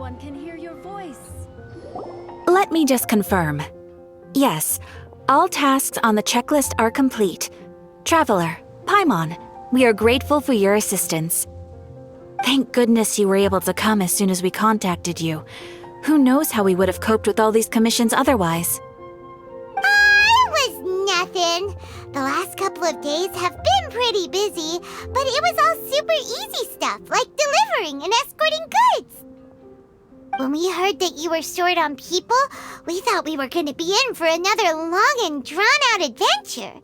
everyone can hear your voice. Let me just confirm. Yes, all tasks on the checklist are complete. Traveler, Paimon, we are grateful for your assistance. Thank goodness you were able to come as soon as we contacted you. Who knows how we would have coped with all these commissions otherwise? It was nothing. The last couple of days have been pretty busy, but it was all super easy stuff, like delivering and escorting goods. When we heard that you were short on people, we thought we were going to be in for another long and drawn-out adventure.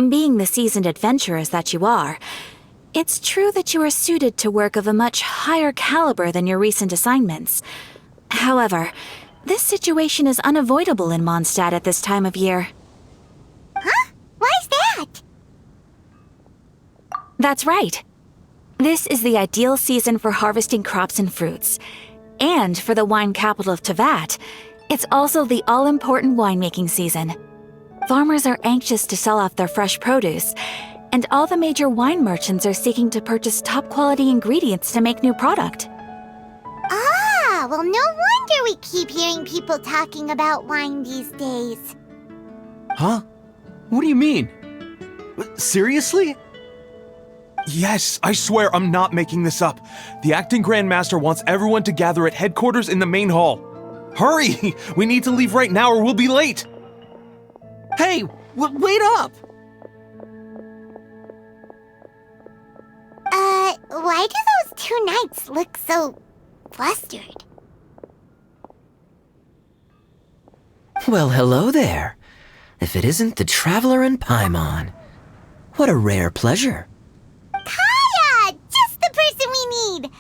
Being the seasoned adventurers that you are, it's true that you are suited to work of a much higher caliber than your recent assignments. However, this situation is unavoidable in Mondstadt at this time of year. Huh? Why's that? That's right. This is the ideal season for harvesting crops and fruits. And for the wine capital of Teyvat, it's also the all-important winemaking season. Farmers are anxious to sell off their fresh produce, and all the major wine merchants are seeking to purchase top-quality ingredients to make new product. Ah, well, no wonder we keep hearing people talking about wine these days. Huh? What do you mean? Seriously? Yes, I swear I'm not making this up. The acting Grand Master wants everyone to gather at headquarters in the main hall. Hurry! We need to leave right now or we'll be late! Hey, wait up! Why do those two knights look so flustered? Well, hello there. If it isn't the Traveler and Paimon. What a rare pleasure. Kaya! Just the person we need!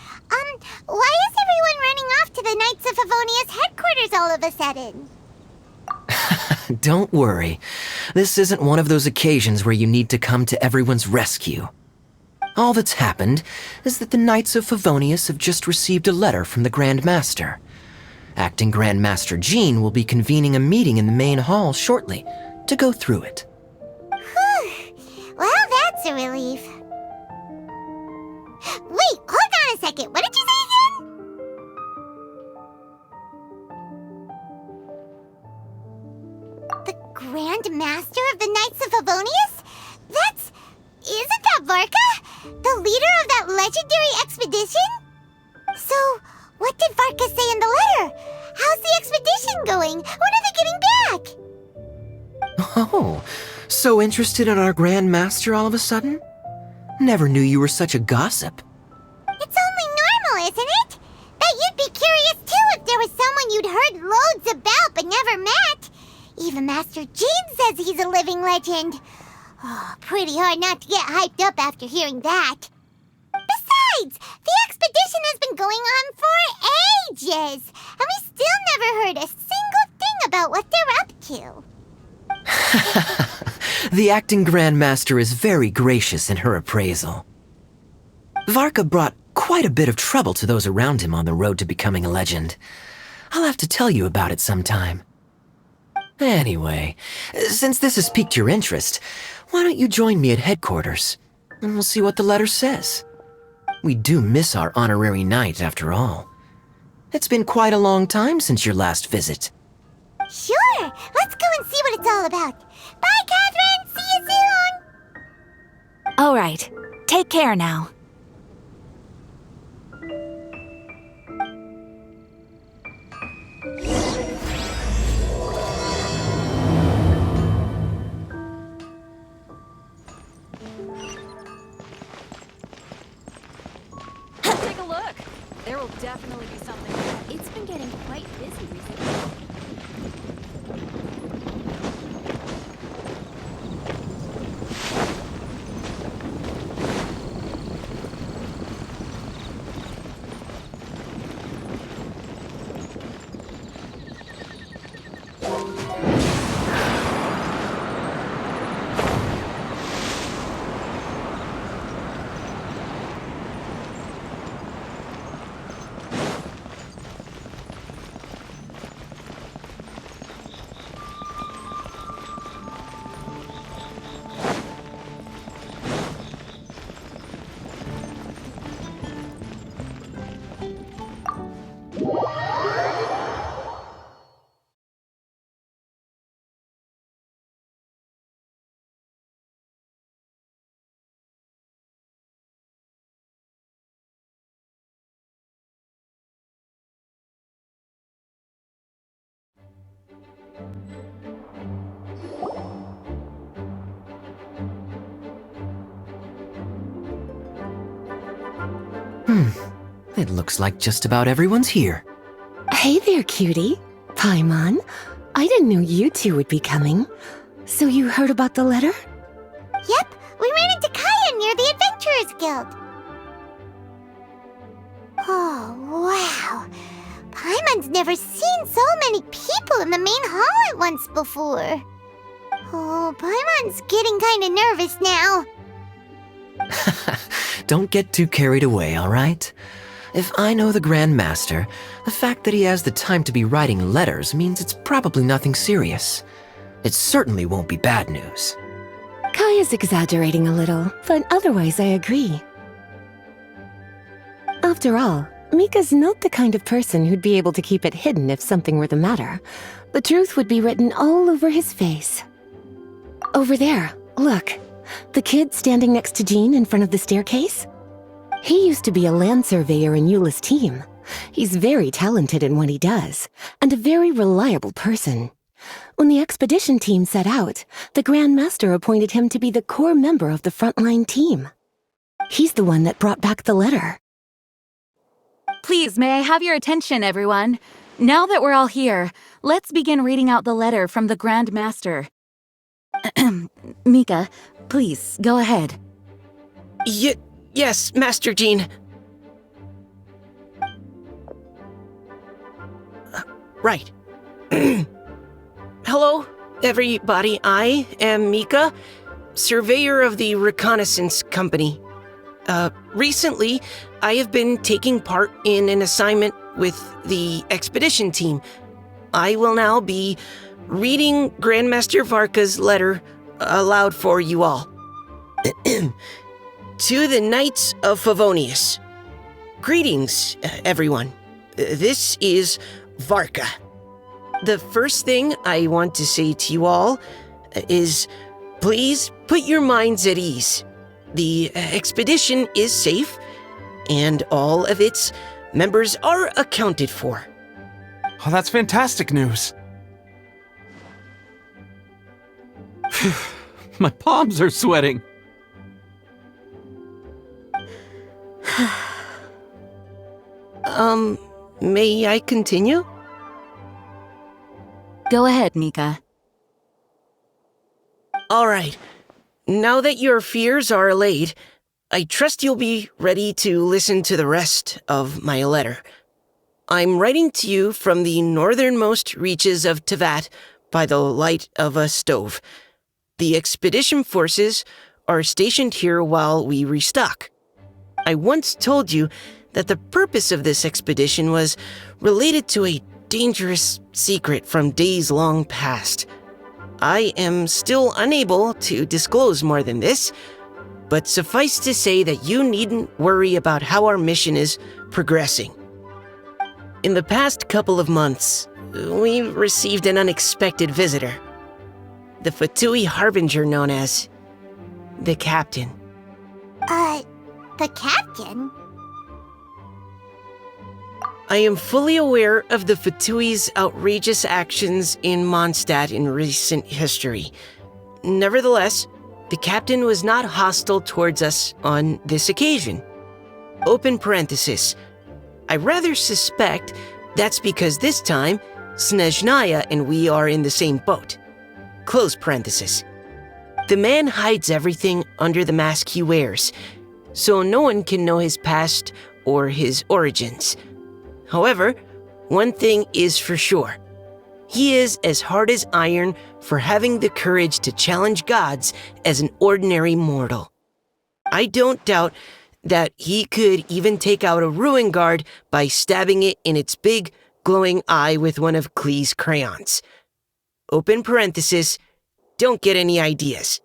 Why is everyone running off to the Knights of Favonia's headquarters all of a sudden? Don't worry. This isn't one of those occasions where you need to come to everyone's rescue. All that's happened is that the Knights of Favonius have just received a letter from the Grand Master. Acting Grand Master Jean will be convening a meeting in the main hall shortly to go through it. Whew. Well, that's a relief. Wait, hold on a second. What did you say again? The Grand Master of the Knights of Favonius? Isn't that Varka? The leader of that legendary expedition? So, what did Varka say in the letter? How's the expedition going? When are they getting back? Oh, so interested in our Grand Master all of a sudden? Never knew you were such a gossip. It's only normal, isn't it? That you'd be curious too if there was someone you'd heard loads about but never met. Even Master Jean says he's a living legend. Oh, pretty hard not to get hyped up after hearing that. Besides, the expedition has been going on for ages, and we still never heard a single thing about what they're up to. The acting Grand Master is very gracious in her appraisal. Varka brought quite a bit of trouble to those around him on the road to becoming a legend. I'll have to tell you about it sometime. Anyway, since this has piqued your interest, why don't you join me at headquarters, and we'll see what the letter says. We do miss our honorary knight, after all. It's been quite a long time since your last visit. Sure, let's go and see what it's all about. Bye, Catherine! See you soon! All right, take care now. Take a look. There will definitely be something. It's been getting quite busy recently. It looks like just about everyone's here. Hey there, cutie. Paimon. I didn't know you two would be coming. So you heard about the letter? Yep, we ran into Kaya near the Adventurers Guild. Oh, wow. Paimon's never seen so many people in the main hall at once before. Oh, Paimon's getting kinda nervous now. Don't get too carried away, all right? If I know the Grand Master, the fact that he has the time to be writing letters means it's probably nothing serious. It certainly won't be bad news. Kaya's exaggerating a little, but otherwise I agree. After all, Mika's not the kind of person who'd be able to keep it hidden if something were the matter. The truth would be written all over his face. Over there, look. The kid standing next to Jean in front of the staircase? He used to be a land surveyor in Eula's team. He's very talented in what he does, and a very reliable person. When the expedition team set out, the Grand Master appointed him to be the core member of the frontline team. He's the one that brought back the letter. Please, may I have your attention, everyone? Now that we're all here, let's begin reading out the letter from the Grand Master. Mika, please, go ahead. Yes, Master Jean. Right. Hello, everybody. I am Mika, surveyor of the Reconnaissance Company. Recently, I have been taking part in an assignment with the expedition team. I will now be reading Grandmaster Varka's letter aloud for you all. To the Knights of Favonius. Greetings, everyone. This is Varka. The first thing I want to say to you all is please put your minds at ease. The expedition is safe, and all of its members are accounted for. Oh, that's fantastic news. My palms are sweating. May I continue? Go ahead, Mika. All right. Now that your fears are allayed, I trust you'll be ready to listen to the rest of my letter. I'm writing to you from the northernmost reaches of Tevat by the light of a stove. The expedition forces are stationed here while we restock. I once told you that the purpose of this expedition was related to a dangerous secret from days long past. I am still unable to disclose more than this, but suffice to say that you needn't worry about how our mission is progressing. In the past couple of months, we received an unexpected visitor. The Fatui Harbinger known as the Captain. The captain? I am fully aware of the Fatui's outrageous actions in Mondstadt in recent history. Nevertheless, the captain was not hostile towards us on this occasion. Open parenthesis. I rather suspect that's because this time, Snezhnaya and we are in the same boat. Close parenthesis. The man hides everything under the mask he wears, so no one can know his past or his origins. However, one thing is for sure. He is as hard as iron for having the courage to challenge gods as an ordinary mortal. I don't doubt that he could even take out a ruin guard by stabbing it in its big, glowing eye with one of Klee's crayons. Open parenthesis, don't get any ideas.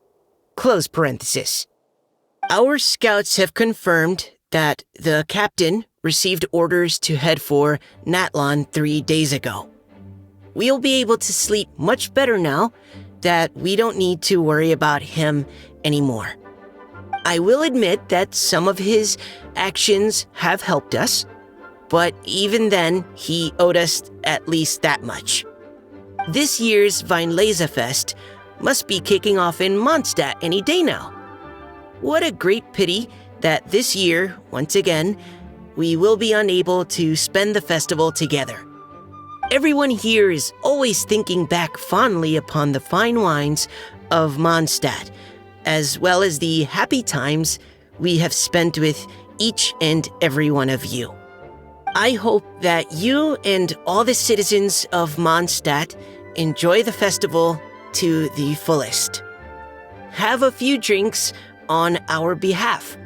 Close parenthesis. Our scouts have confirmed that the captain received orders to head for Natlan 3 days ago. We'll be able to sleep much better now that we don't need to worry about him anymore. I will admit that some of his actions have helped us, but even then, he owed us at least that much. This year's Fest must be kicking off in Mondstadt any day now. What a great pity that this year, once again, we will be unable to spend the festival together. Everyone here is always thinking back fondly upon the fine wines of Mondstadt, as well as the happy times we have spent with each and every one of you. I hope that you and all the citizens of Mondstadt enjoy the festival to the fullest. Have a few drinks on our behalf.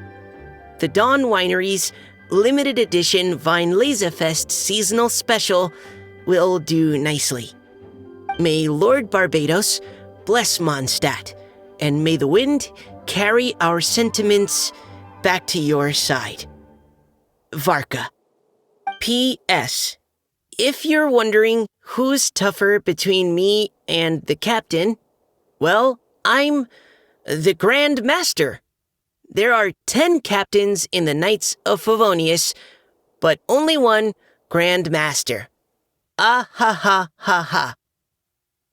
The Dawn Winery's limited edition Fest seasonal special will do nicely. May Lord Barbados bless Mondstadt, and may the wind carry our sentiments back to your side. Varka. P.S. If you're wondering who's tougher between me and the captain, well, I'm the Grand Master. There are 10 captains in the Knights of Favonius, but only one Grand Master. Ah ha ha ha ha.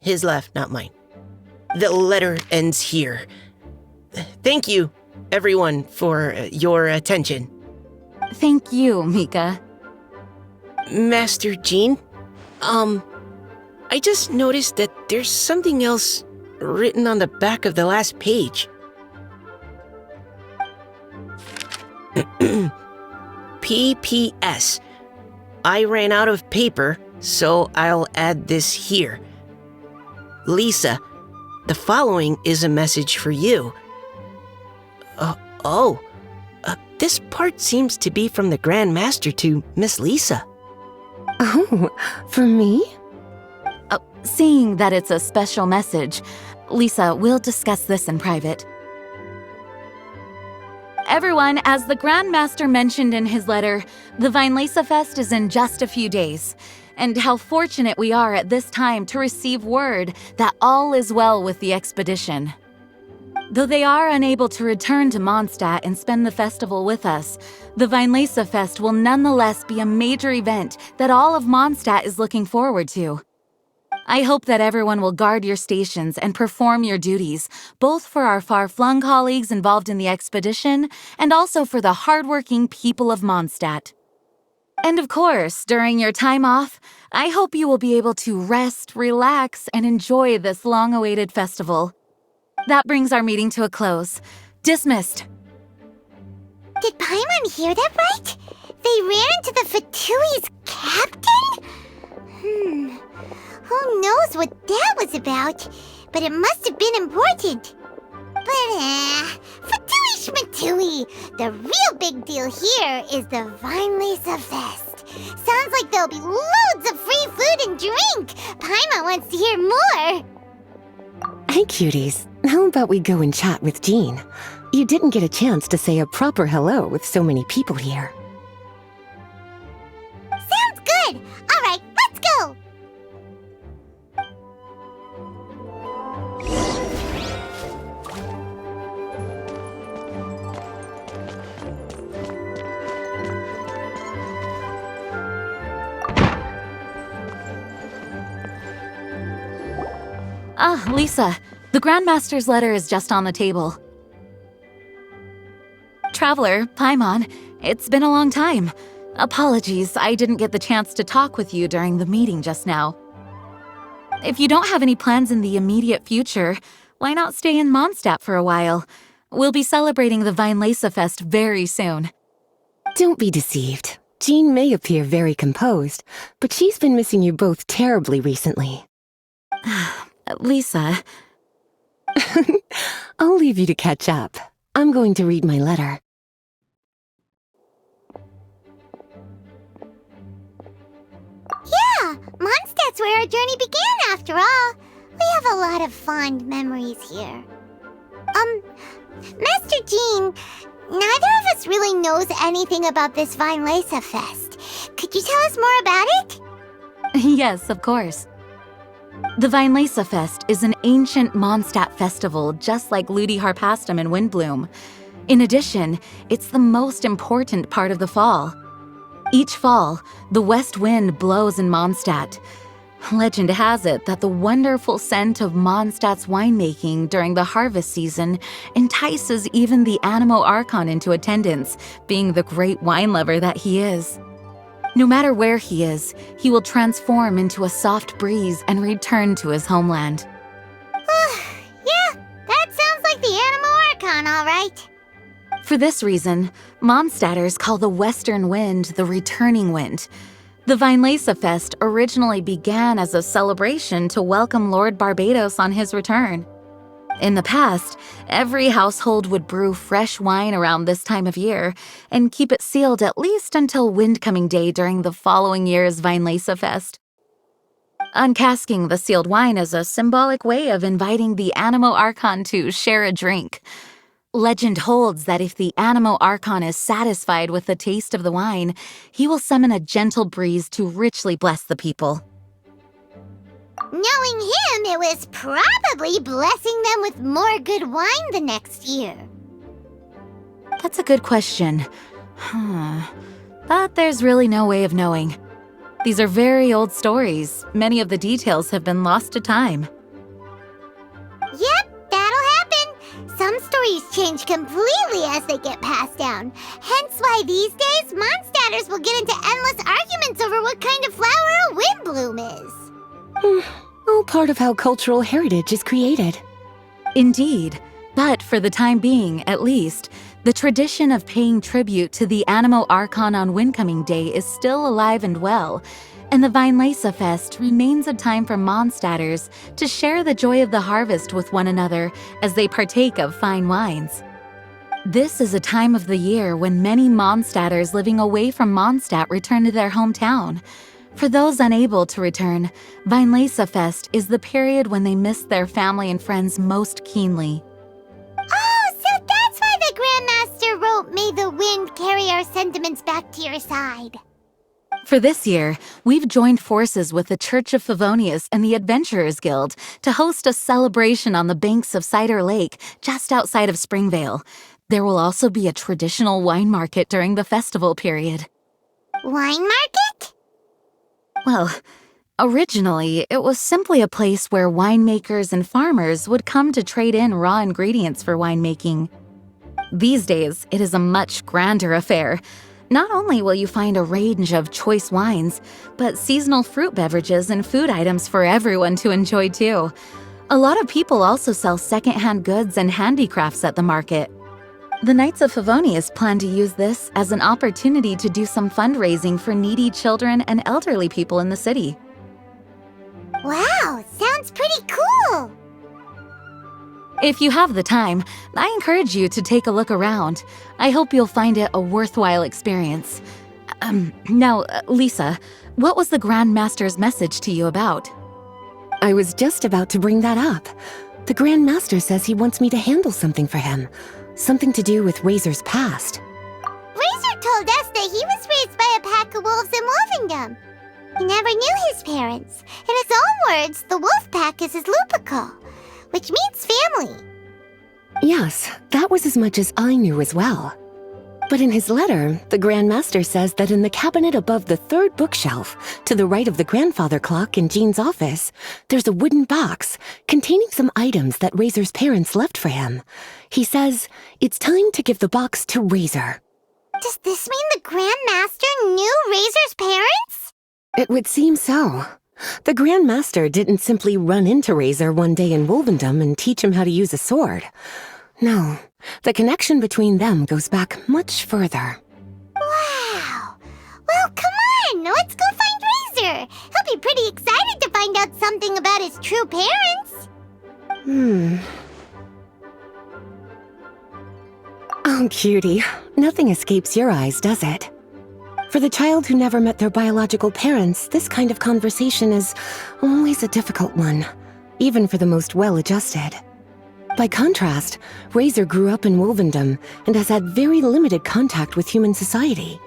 His laugh, not mine. The letter ends here. Thank you, everyone, for your attention. Thank you, Mika. Master Jean, I just noticed that there's something else written on the back of the last page. P.P.S. I ran out of paper, so I'll add this here. Lisa, the following is a message for you. This part seems to be from the Grand Master to Miss Lisa. Oh, for me? Seeing that it's a special message, Lisa, we'll discuss this in private. Everyone, as the Grand Master mentioned in his letter, the Fest is in just a few days. And how fortunate we are at this time to receive word that all is well with the expedition. Though they are unable to return to Mondstadt and spend the festival with us, the Fest will nonetheless be a major event that all of Mondstadt is looking forward to. I hope that everyone will guard your stations and perform your duties, both for our far-flung colleagues involved in the expedition and also for the hardworking people of Mondstadt. And of course, during your time off, I hope you will be able to rest, relax, and enjoy this long-awaited festival. That brings our meeting to a close. Dismissed. Did Paimon hear that right? They ran into the Fatui's captain? Who knows what that was about? But it must have been important. But, Fatui Schmatui! The real big deal here is the Fest. Sounds like there'll be loads of free food and drink! Paimon wants to hear more! Hey, cuties. How about we go and chat with Jean? You didn't get a chance to say a proper hello with so many people here. Sounds good! Alright, let's go! Lisa, the Grandmaster's letter is just on the table. Traveler, Paimon, it's been a long time. Apologies, I didn't get the chance to talk with you during the meeting just now. If you don't have any plans in the immediate future, why not stay in Mondstadt for a while? We'll be celebrating the Fest very soon. Don't be deceived. Jean may appear very composed, but she's been missing you both terribly recently. Lisa... I'll leave you to catch up. I'm going to read my letter. Yeah, Mondstadt's where our journey began after all. We have a lot of fond memories here. Master Jean, neither of us really knows anything about this Fest. Could you tell us more about it? Yes, of course. The Fest is an ancient Mondstadt festival just like Ludi Harpastum and Windbloom. In addition, it's the most important part of the fall. Each fall, the west wind blows in Mondstadt. Legend has it that the wonderful scent of Mondstadt's winemaking during the harvest season entices even the Animo Archon into attendance, being the great wine lover that he is. No matter where he is, he will transform into a soft breeze and return to his homeland. Yeah, that sounds like the Animo Archon, all right. For this reason, Mondstadters call the western wind the returning wind. The Weinlese Fest originally began as a celebration to welcome Lord Barbados on his return. In the past, every household would brew fresh wine around this time of year and keep it sealed at least until Windcoming Day during the following year's Weinlese Fest. Uncasking the sealed wine is a symbolic way of inviting the Animo Archon to share a drink. Legend holds that if the Animo Archon is satisfied with the taste of the wine, he will summon a gentle breeze to richly bless the people. Knowing him, it was probably blessing them with more good wine the next year. That's a good question. But there's really no way of knowing. These are very old stories. Many of the details have been lost to time. Yep, that'll happen. Some stories change completely as they get passed down. Hence why these days, Mondstadters will get into endless arguments over what kind of flower a windbloom is. All part of how cultural heritage is created. Indeed, but for the time being, at least, the tradition of paying tribute to the Animo Archon on Windcoming Day is still alive and well, and the Weinlese Fest remains a time for Mondstadters to share the joy of the harvest with one another as they partake of fine wines. This is a time of the year when many Mondstadters living away from Mondstadt return to their hometown. For those unable to return, Weinlese Fest is the period when they miss their family and friends most keenly. Oh, so that's why the Grandmaster wrote, "May the wind carry our sentiments back to your side." For this year, we've joined forces with the Church of Favonius and the Adventurers Guild to host a celebration on the banks of Cider Lake just outside of Springvale. There will also be a traditional wine market during the festival period. Wine market? Well, originally, it was simply a place where winemakers and farmers would come to trade in raw ingredients for winemaking. These days, it is a much grander affair. Not only will you find a range of choice wines, but seasonal fruit beverages and food items for everyone to enjoy too. A lot of people also sell secondhand goods and handicrafts at the market. The Knights of Favonius plan to use this as an opportunity to do some fundraising for needy children and elderly people in the city. Wow, sounds pretty cool. If you have the time, I encourage you to take a look around. I hope you'll find it a worthwhile experience. Now, Lisa, what was the Grand Master's message to you about? I was just about to bring that up. The Grand Master says he wants me to handle something for him. Something to do with Razor's past. Razor told us that he was raised by a pack of wolves in Wolvendom. He never knew his parents. In his own words, the wolf pack is his lupical, which means family. Yes, that was as much as I knew as well. But in his letter, the Grand Master says that in the cabinet above the third bookshelf, to the right of the grandfather clock in Jean's office, there's a wooden box containing some items that Razor's parents left for him. He says it's time to give the box to Razor. Does this mean the Grand Master knew Razor's parents? It would seem so. The Grand Master didn't simply run into Razor one day in Wolvendom and teach him how to use a sword. No, the connection between them goes back much further. Wow! Well, come on! Let's go find Razor! He'll be pretty excited to find out something about his true parents! Oh, cutie. Nothing escapes your eyes, does it? For the child who never met their biological parents, this kind of conversation is always a difficult one, even for the most well-adjusted. By contrast, Razor grew up in Wolvendom and has had very limited contact with human society.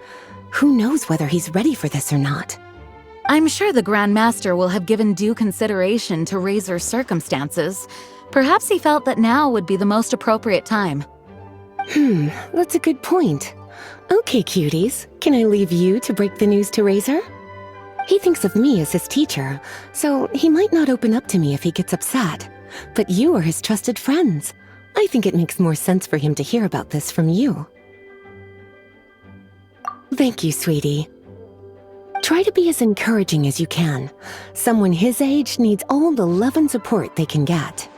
Who knows whether he's ready for this or not? I'm sure the Grand Master will have given due consideration to Razor's circumstances. Perhaps he felt that now would be the most appropriate time. That's a good point. Okay, cuties, can I leave you to break the news to Razor? He thinks of me as his teacher, so he might not open up to me if he gets upset. But you are his trusted friends. I think it makes more sense for him to hear about this from you. Thank you, sweetie. Try to be as encouraging as you can. Someone his age needs all the love and support they can get.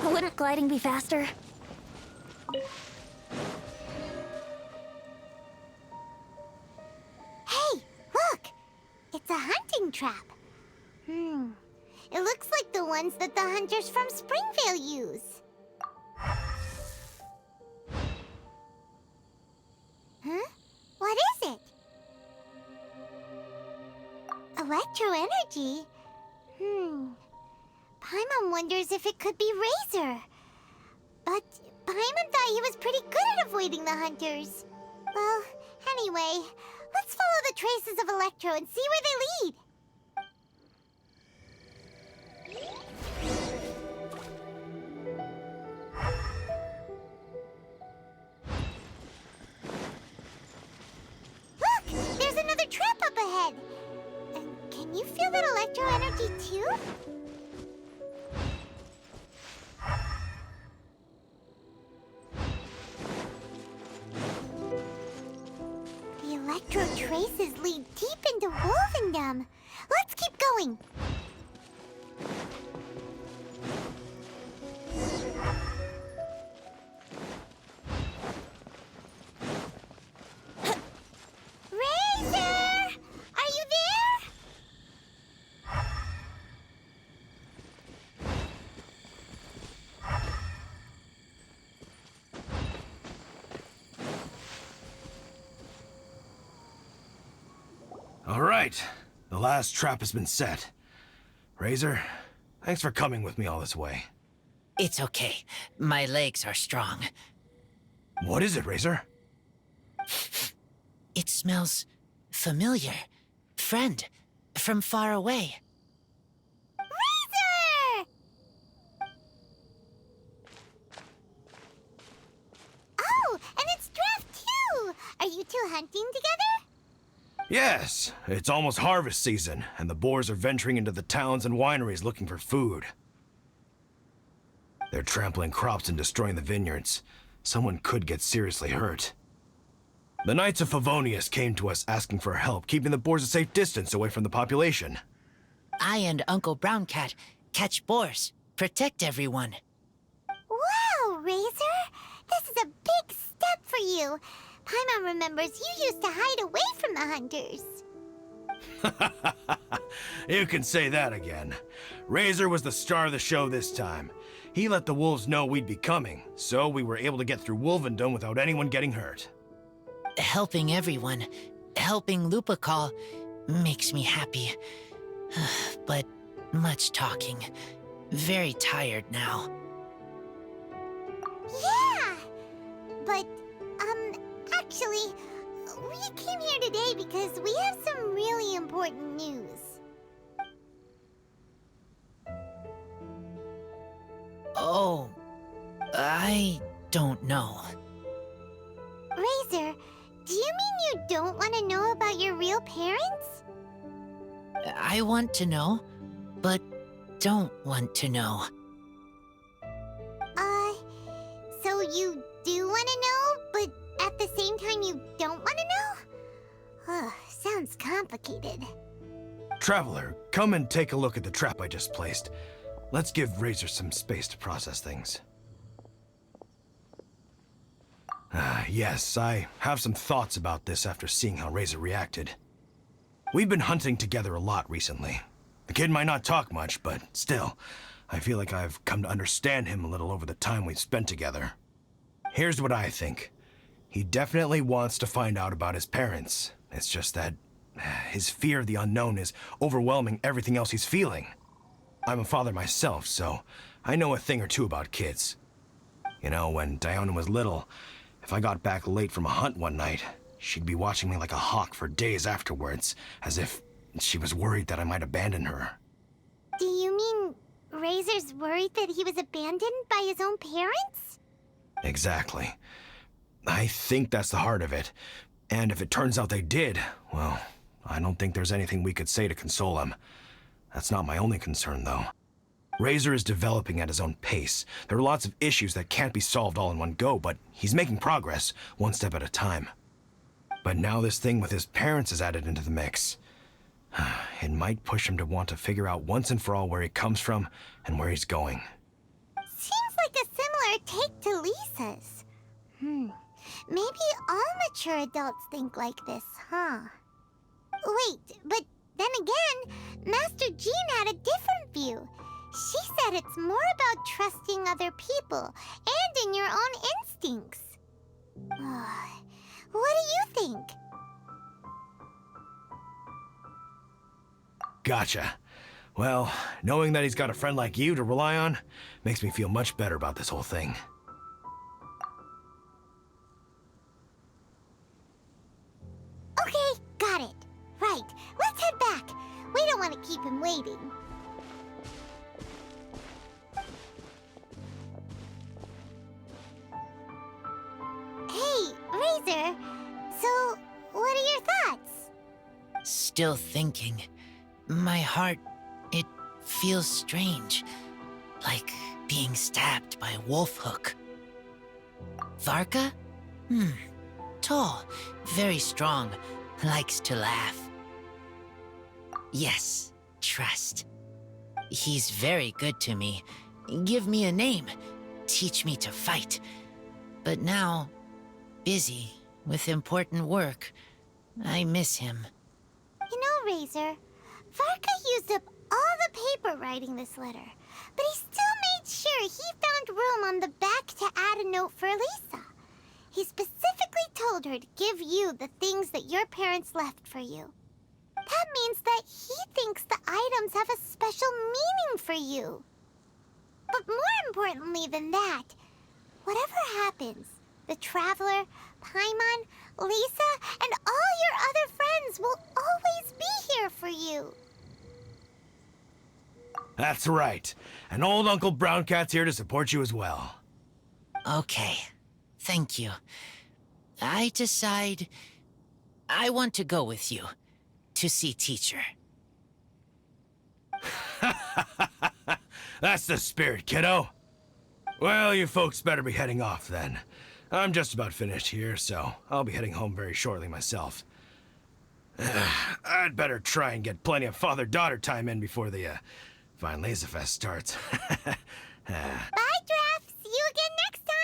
Wouldn't gliding be faster? Hey, look! It's a hunting trap. It looks like the ones that the hunters from Springvale use. Huh? What is it? Electro energy? Paimon wonders if it could be Razor. But Paimon thought he was pretty good at avoiding the hunters. Well, anyway, let's follow the traces of Electro and see where they lead. Look! There's another trap up ahead! And can you feel that Electro energy too? The Electro traces lead deep into Wolvendom. Let's keep going. Razor! Are you there? All right, the last trap has been set. Razor, thanks for coming with me all this way. It's okay. My legs are strong. What is it, Razor? It smells familiar. Friend, from far away. Razor! Oh, and it's Draft too! Are you two hunting together? Yes, it's almost harvest season, and the boars are venturing into the towns and wineries looking for food. They're trampling crops and destroying the vineyards. Someone could get seriously hurt. The Knights of Favonius came to us asking for help, keeping the boars a safe distance away from the population. I and Uncle Brown Cat catch boars, protect everyone. Wow, Razor! This is a big step for you. Paimon remembers you used to hide away from the hunters. You can say that again. Razor was the star of the show this time. He let the wolves know we'd be coming, so we were able to get through Wolvendom without anyone getting hurt. Helping everyone, helping Lupical, makes me happy. But much talking. Very tired now. Yeah! But, actually, we came here today because we have some really important news. Oh, I don't know. Razor, do you mean you don't want to know about your real parents? I want to know, but don't want to know. So you do want to know, but at the same time you don't want to know? Oh, sounds complicated. Traveler, come and take a look at the trap I just placed. Let's give Razor some space to process things. Yes, I have some thoughts about this after seeing how Razor reacted. We've been hunting together a lot recently. The kid might not talk much, but still, I feel like I've come to understand him a little over the time we've spent together. Here's what I think. He definitely wants to find out about his parents. It's just that his fear of the unknown is overwhelming everything else he's feeling. I'm a father myself, so I know a thing or two about kids. You know, when Diona was little, if I got back late from a hunt one night, she'd be watching me like a hawk for days afterwards, as if she was worried that I might abandon her. Do you mean Razor's worried that he was abandoned by his own parents? Exactly. I think that's the heart of it. And if it turns out they did, well, I don't think there's anything we could say to console him. That's not my only concern, though. Razor is developing at his own pace. There are lots of issues that can't be solved all in one go, but he's making progress, one step at a time. But now this thing with his parents is added into the mix. It might push him to want to figure out once and for all where he comes from and where he's going. Seems like a similar take to Lisa's. Maybe all mature adults think like this, huh? Wait, but then again, Master Jean had a different view. She said it's more about trusting other people and in your own instincts. What do you think? Gotcha. Well, knowing that he's got a friend like you to rely on makes me feel much better about this whole thing. Okay, got it. Right, let's head back. We don't want to keep him waiting. Hey, Razor. So, what are your thoughts? Still thinking. My heart, it feels strange. Like being stabbed by a wolf hook. Varka? Tall, very strong, likes to laugh. Yes, trust. He's very good to me. Give me a name, teach me to fight. But now, busy with important work, I miss him. You know, Razor, Varka used up all the paper writing this letter, but he still made sure he found room on the back to add a note for Lisa. He specifically told her to give you the things that your parents left for you. That means that he thinks the items have a special meaning for you. But more importantly than that, whatever happens, the Traveler, Paimon, Lisa, and all your other friends will always be here for you. That's right. And old Uncle Brown Cat's here to support you as well. Okay, thank you. I decide I want to go with you to see teacher. That's the spirit, kiddo. Well, you folks better be heading off then. I'm just about finished here, so I'll be heading home very shortly myself. I'd better try and get plenty of father-daughter time in before the Vine Laser Fest starts. Bye, Draft. See you again next time.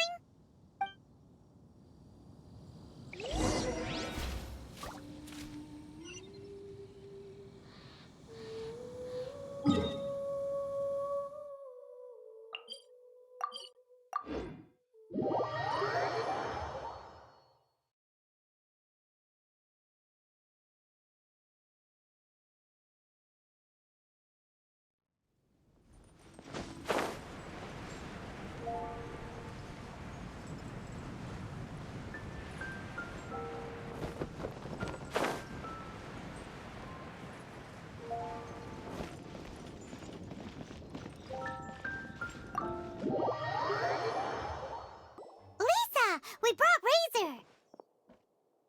Lisa, we brought Razor.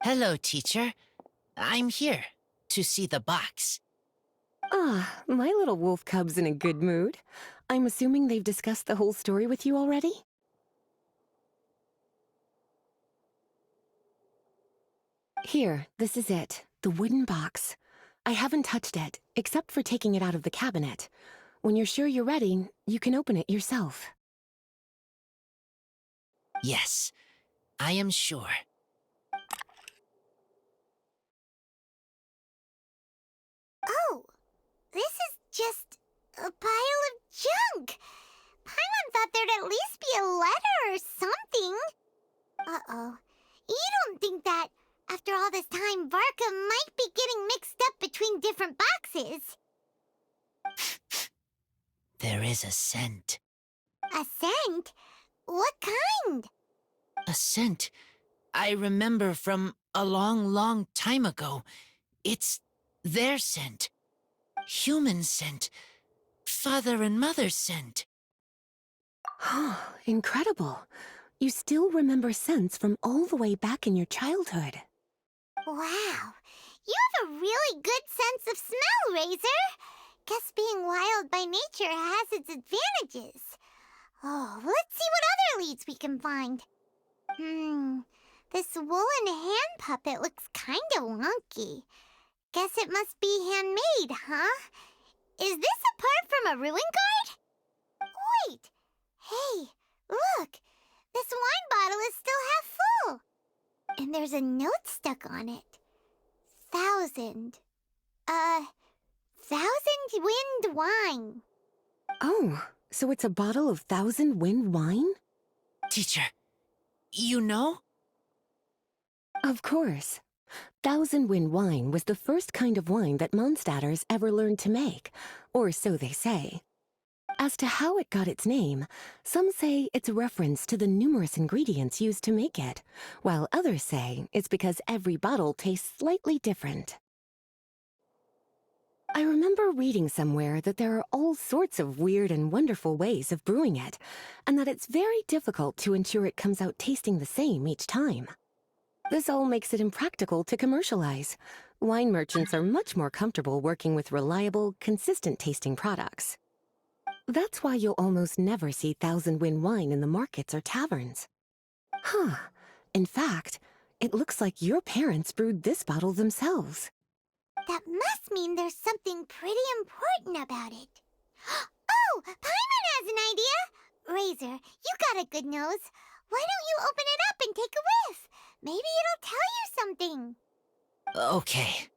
Hello, teacher. I'm here to see the box. Ah, my little wolf cub's in a good mood. I'm assuming they've discussed the whole story with you already? Here, this is it. The wooden box. I haven't touched it, except for taking it out of the cabinet. When you're sure you're ready, you can open it yourself. Yes, I am sure. Oh, this is just A pile of junk! Paimon thought there'd at least be a letter or something. Uh-oh. You don't think that, after all this time, Varka might be getting mixed up between different boxes? There is a scent. A scent? What kind? A scent I remember from a long, long time ago. It's their scent. Human scent. Father and mother scent. Incredible. You still remember scents from all the way back in your childhood. Wow. You have a really good sense of smell, Razor. Guess being wild by nature has its advantages. Oh, let's see what other leads we can find. This woolen hand puppet looks kinda wonky. Guess it must be handmade, huh? Is this a part from a ruin guard? Wait! Hey, look! This wine bottle is still half full! And there's a note stuck on it. 1000 wind wine. Oh, so it's a bottle of 1000 wind wine? Teacher, you know? Of course. 1000 wind wine was the first kind of wine that Mondstadters ever learned to make, or so they say. As to how it got its name, some say it's a reference to the numerous ingredients used to make it, while others say it's because every bottle tastes slightly different. I remember reading somewhere that there are all sorts of weird and wonderful ways of brewing it, and that it's very difficult to ensure it comes out tasting the same each time. This all makes it impractical to commercialize. Wine merchants are much more comfortable working with reliable, consistent-tasting products. That's why you'll almost never see 1000 wind wine in the markets or taverns. In fact, it looks like your parents brewed this bottle themselves. That must mean there's something pretty important about it. Oh, Paimon has an idea! Razor, you got a good nose. Why don't you open it up and take a whiff? Maybe it'll tell you something. Okay.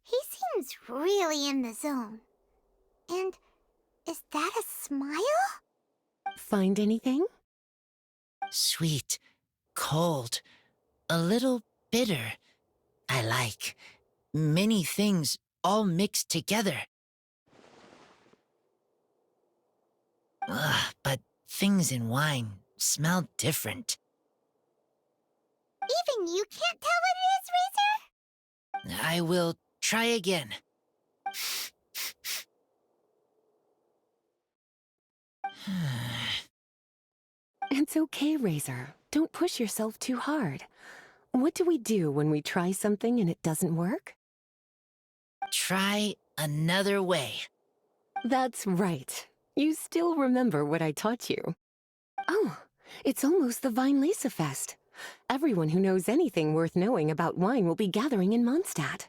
He seems really in the zone. And is that a smile? Find anything? Sweet, cold, a little bitter. I like many things all mixed together. But things in wine smell different. Even you can't tell what it is, Razor? I will try again. It's okay, Razor. Don't push yourself too hard. What do we do when we try something and it doesn't work? Try another way. That's right. You still remember what I taught you. Oh, it's almost the Weinlese Fest. Everyone who knows anything worth knowing about wine will be gathering in Mondstadt.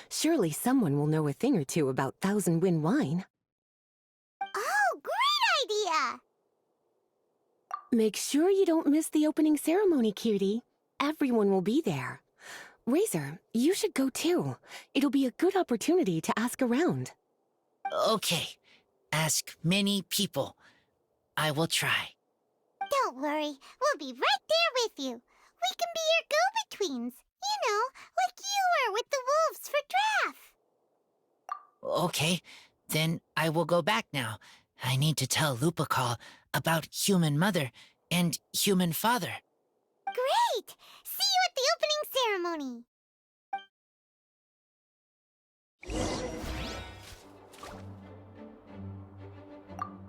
Surely someone will know a thing or two about 1000 wind wine. Oh, great idea! Make sure you don't miss the opening ceremony, cutie. Everyone will be there. Razor, you should go too. It'll be a good opportunity to ask around. Okay. Ask many people. I will try. Don't worry, we'll be right there with you. We can be your go-betweens. You know, like you were with the wolves for Draff. Okay, then I will go back now. I need to tell Lupacall about human mother and human father. Great! See you at the opening ceremony.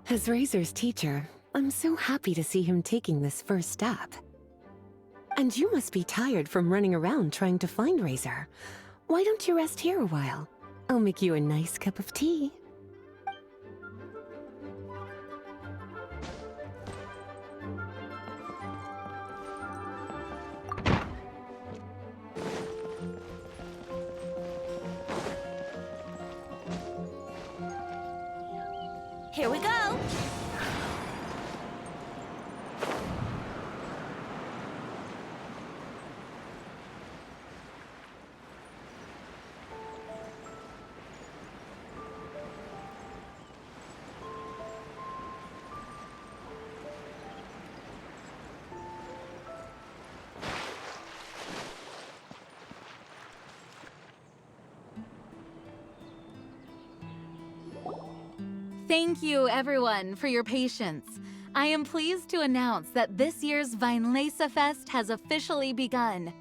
As Razor's teacher, I'm so happy to see him taking this first step. And you must be tired from running around trying to find Razor. Why don't you rest here a while? I'll make you a nice cup of tea. Here we go! Thank you, everyone, for your patience. I am pleased to announce that this year's Weinlese Fest has officially begun.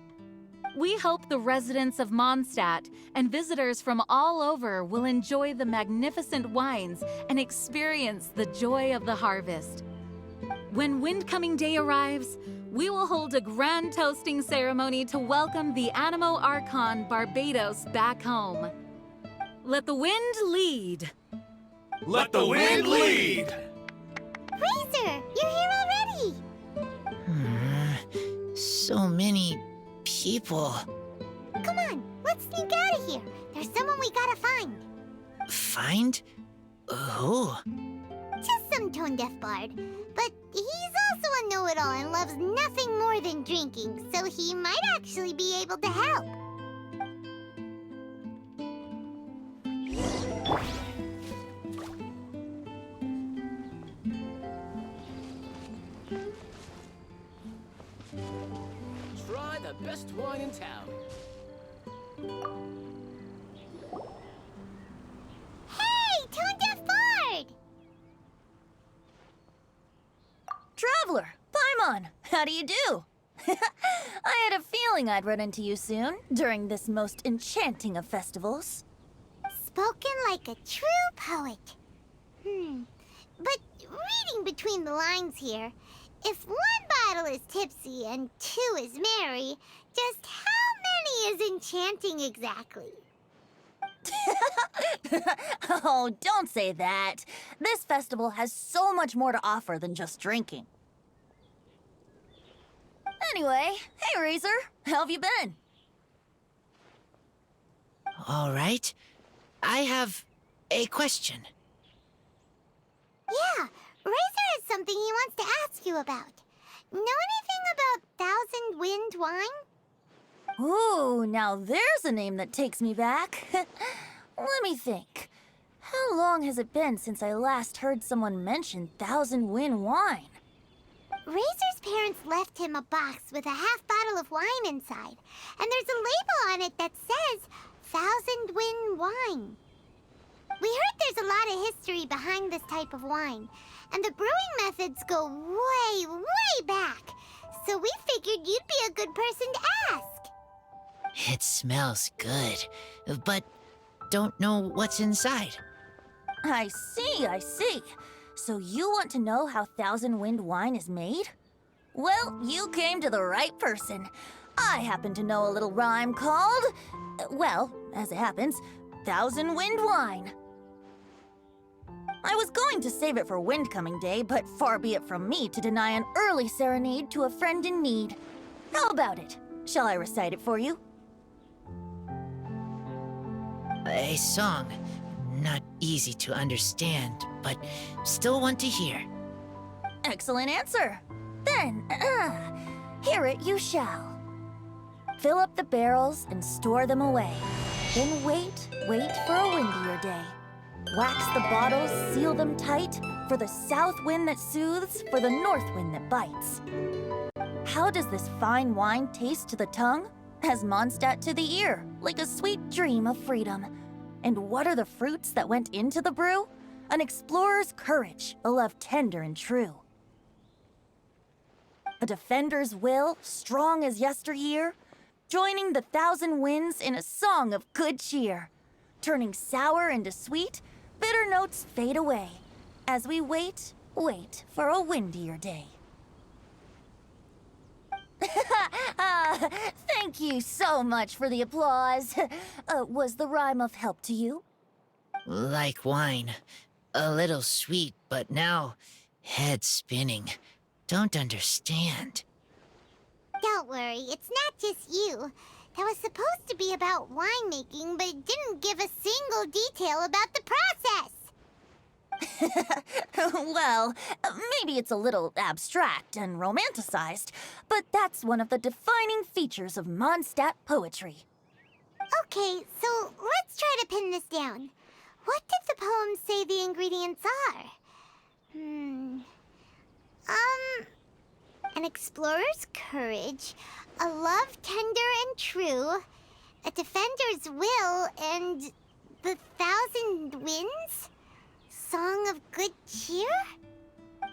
We hope the residents of Mondstadt and visitors from all over will enjoy the magnificent wines and experience the joy of the harvest. When Windcoming Day arrives, we will hold a grand toasting ceremony to welcome the Animo Archon Barbados back home. Let the wind lead. Let the wind lead! Razor, you're here already! So many people. Come on, let's sneak out of here. There's someone we gotta find. Find? Who? Just some tone-deaf bard. But he's also a know-it-all and loves nothing more than drinking, so he might actually be able to help. Try the best wine in town. Hey, tone-deaf bard! Traveler, Paimon, how do you do? I had a feeling I'd run into you soon, during this most enchanting of festivals. Spoken like a true poet. But reading between the lines here, if one bottle is tipsy and two is merry, just how many is enchanting exactly? Oh, don't say that. This festival has so much more to offer than just drinking. Anyway, hey Razor, how have you been? All right. I have a question. Yeah, Razor has something he wants to ask you about. Know anything about Thousand Wind wine? Ooh, now there's a name that takes me back. Let me think. How long has it been since I last heard someone mention Thousand Wind wine? Razor's parents left him a box with a half bottle of wine inside, and there's a label on it that says Thousand Wind wine. We heard there's a lot of history behind this type of wine, and the brewing methods go way, way back. So we figured you'd be a good person to ask. It smells good, but don't know what's inside. I see. So you want to know how Thousand Wind wine is made? Well, you came to the right person. I happen to know a little rhyme called, well, as it happens, Thousand Wind wine. I was going to save it for Windcoming Day, but far be it from me to deny an early serenade to a friend in need. How about it? Shall I recite it for you? A song. Not easy to understand, but still want to hear. Excellent answer. Then, hear it you shall. Fill up the barrels and store them away. Then wait for a windier day. Wax the bottles, seal them tight, for the south wind that soothes, for the north wind that bites. How does this fine wine taste to the tongue? As Mondstadt to the ear, like a sweet dream of freedom. And what are the fruits that went into the brew? An explorer's courage, a love tender and true. A defender's will, strong as yesteryear, joining the thousand winds in a song of good cheer. Turning sour into sweet, bitter notes fade away, as we wait for a windier day. Thank you so much for the applause. Was the rhyme of help to you? Like wine. A little sweet, but now head spinning. Don't understand. Don't worry, it's not just you. That was supposed to be about winemaking, but it didn't give a single detail about the process. Well, maybe it's a little abstract and romanticized, but that's one of the defining features of Mondstadt poetry. Okay, so let's try to pin this down. What did the poem say the ingredients are? An explorer's courage, a love tender and true, a defender's will, and the thousand winds? song of good cheer?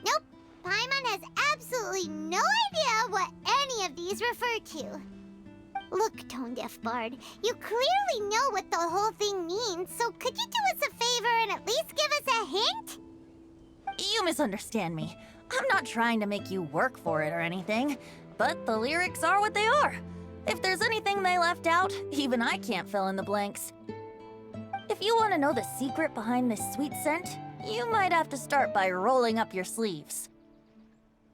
Nope, Paimon has absolutely no idea what any of these refer to. Look, Tone-Deaf Bard, you clearly know what the whole thing means, so could you do us a favor and at least give us a hint? You misunderstand me. I'm not trying to make you work for it or anything, but the lyrics are what they are. If there's anything they left out, even I can't fill in the blanks. If you want to know the secret behind this sweet scent, you might have to start by rolling up your sleeves.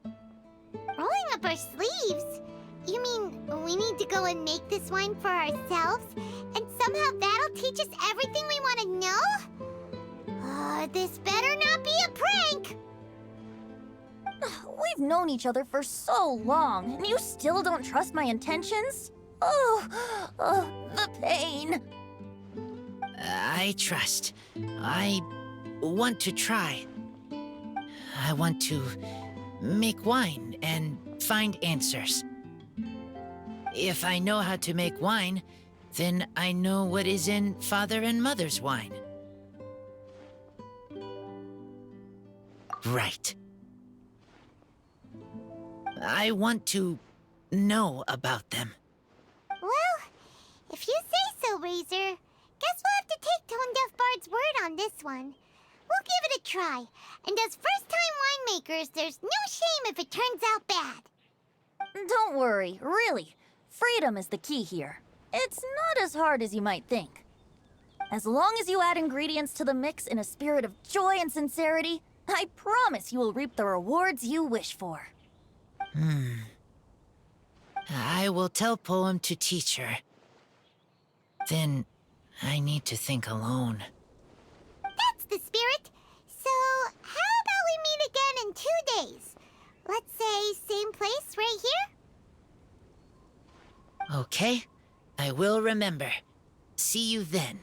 Rolling up our sleeves? You mean we need to go and make this wine for ourselves? And somehow that'll teach us everything we want to know? This better not be a prank! We've known each other for so long, and you still don't trust my intentions? The pain. I trust. I want to try. I want to make wine and find answers. If I know how to make wine, then I know what is in Father and Mother's wine. Right. I want to know about them. Well, if you say so, Razor, guess we'll have to take Tone-Deaf Bard's word on this one. We'll give it a try, and as first-time winemakers, there's no shame if it turns out bad. Don't worry, really. Freedom is the key here. It's not as hard as you might think. As long as you add ingredients to the mix in a spirit of joy and sincerity, I promise you will reap the rewards you wish for. I will tell Poem to teach her. Then I need to think alone. That's the spirit. So, how about we meet again in 2 days? Let's say same place right here? Okay, I will remember. See you then.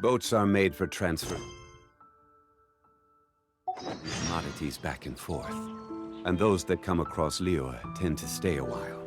Boats are made for transfer. Commodities back and forth. And those that come across Liyue tend to stay a while.